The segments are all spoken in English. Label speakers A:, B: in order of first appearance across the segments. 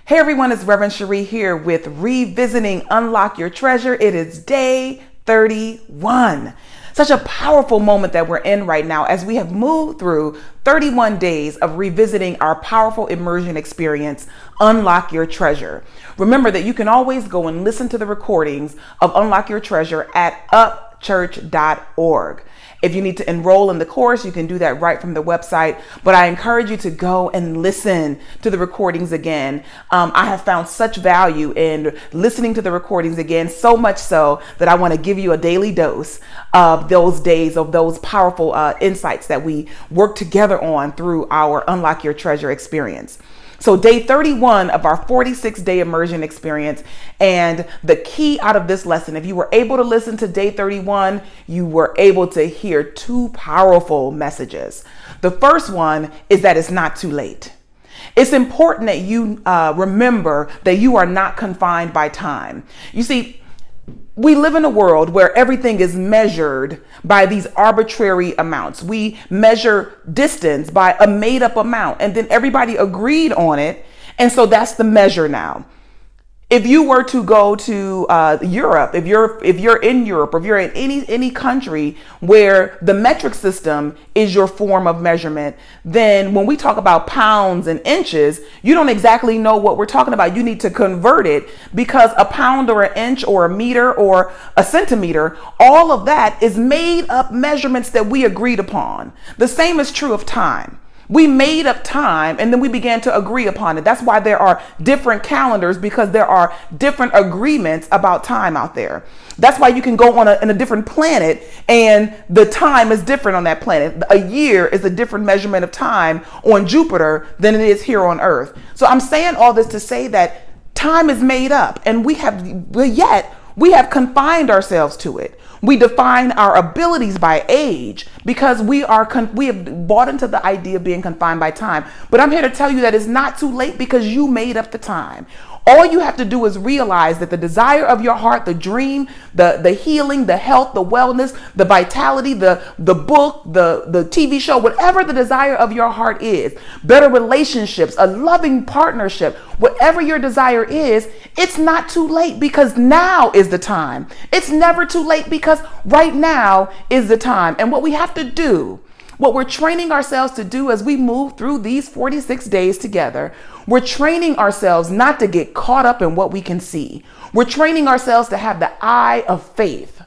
A: Hey everyone, it's Reverend Cherie here with Revisiting Unlock Your Treasure. It is day 31. Such a powerful moment that we're in right now as we have moved through 31 days of revisiting our powerful immersion experience, Unlock Your Treasure. Remember that you can always go and listen to the recordings of Unlock Your Treasure at upchurch.org. If you need to enroll in the course, you can do that right from the website. But I encourage you to go and listen to the recordings again. I have found such value in listening to the recordings again, so much so that I want to give you a daily dose of those days, of those powerful insights that we work together on through our Unlock Your Treasure experience. So day 31 of our 46-day immersion experience, and the key out of this lesson, if you were able to listen to day 31, you were able to hear two powerful messages. The first one is that it's not too late. It's important that you remember that you are not confined by time. You see, we live in a world where everything is measured by these arbitrary amounts. We measure distance by a made up amount, and then everybody agreed on it. And so that's the measure now. If you were to go to Europe, if you're in Europe, or if you're in any country where the metric system is your form of measurement, then when we talk about pounds and inches, you don't exactly know what we're talking about. You need to convert it, because a pound or an inch or a meter or a centimeter, all of that is made up measurements that we agreed upon. The same is true of time. We made up time and then we began to agree upon it. That's why there are different calendars, because there are different agreements about time out there. That's why you can go on a different planet and the time is different on that planet. A year is a different measurement of time on Jupiter than it is here on Earth. So I'm saying all this to say that time is made up, and we have confined ourselves to it. We define our abilities by age because we have bought into the idea of being confined by time. But I'm here to tell you that it's not too late, because you made up the time. All you have to do is realize that the desire of your heart, the dream, the healing, the health, the wellness, the vitality, the book, the TV show, whatever the desire of your heart is, better relationships, a loving partnership, whatever your desire is, it's not too late, because now is the time. It's never too late, because right now is the time. And what we have to do, what we're training ourselves to do as we move through these 46 days together, we're training ourselves not to get caught up in what we can see. We're training ourselves to have the eye of faith.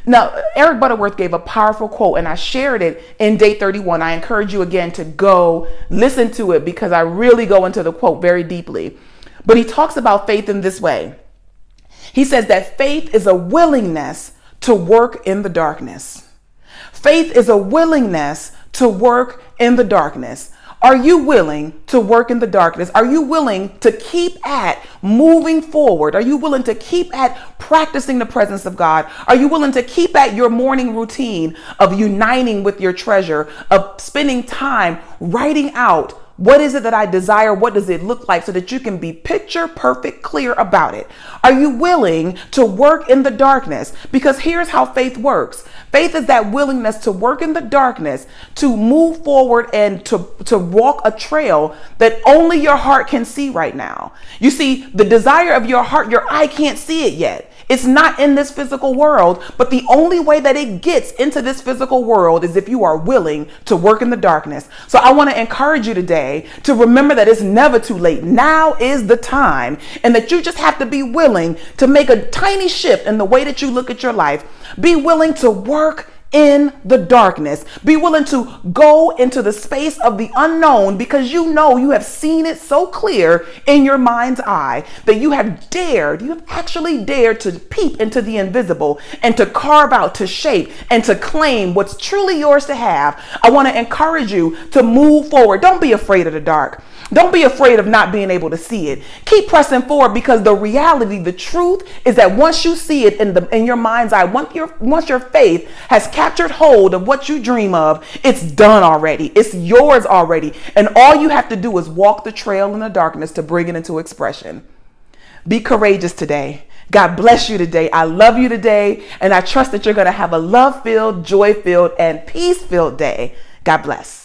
A: Now, Eric Butterworth gave a powerful quote, and I shared it in day 31. I encourage you again to go listen to it, because I really go into the quote very deeply. But he talks about faith in this way. He says that faith is a willingness to work in the darkness. Faith is a willingness to work in the darkness. Are you willing to work in the darkness? Are you willing to keep at moving forward? Are you willing to keep at practicing the presence of God? Are you willing to keep at your morning routine of uniting with your treasure, of spending time writing out, what is it that I desire? What does it look like, so that you can be picture perfect clear about it? Are you willing to work in the darkness? Because here's how faith works. Faith is that willingness to work in the darkness, to move forward and to walk a trail that only your heart can see right now. You see, the desire of your heart, your eye can't see it yet. It's not in this physical world, but the only way that it gets into this physical world is if you are willing to work in the darkness. So I want to encourage you today to remember that it's never too late. Now is the time, and that you just have to be willing to make a tiny shift in the way that you look at your life. Be willing to work in the darkness. Be willing to go into the space of the unknown, because you know you have seen it so clear in your mind's eye that you have actually dared to peep into the invisible and to carve out, to shape, and to claim what's truly yours to have. I want to encourage you to move forward. Don't be afraid of the dark. Don't be afraid of not being able to see it. Keep pressing forward, because the reality, the truth is that once you see it in your mind's eye, once your faith has captured hold of what you dream of, it's done already. It's yours already. And all you have to do is walk the trail in the darkness to bring it into expression. Be courageous today. God bless you today. I love you today. And I trust that you're going to have a love-filled, joy-filled, and peace-filled day. God bless.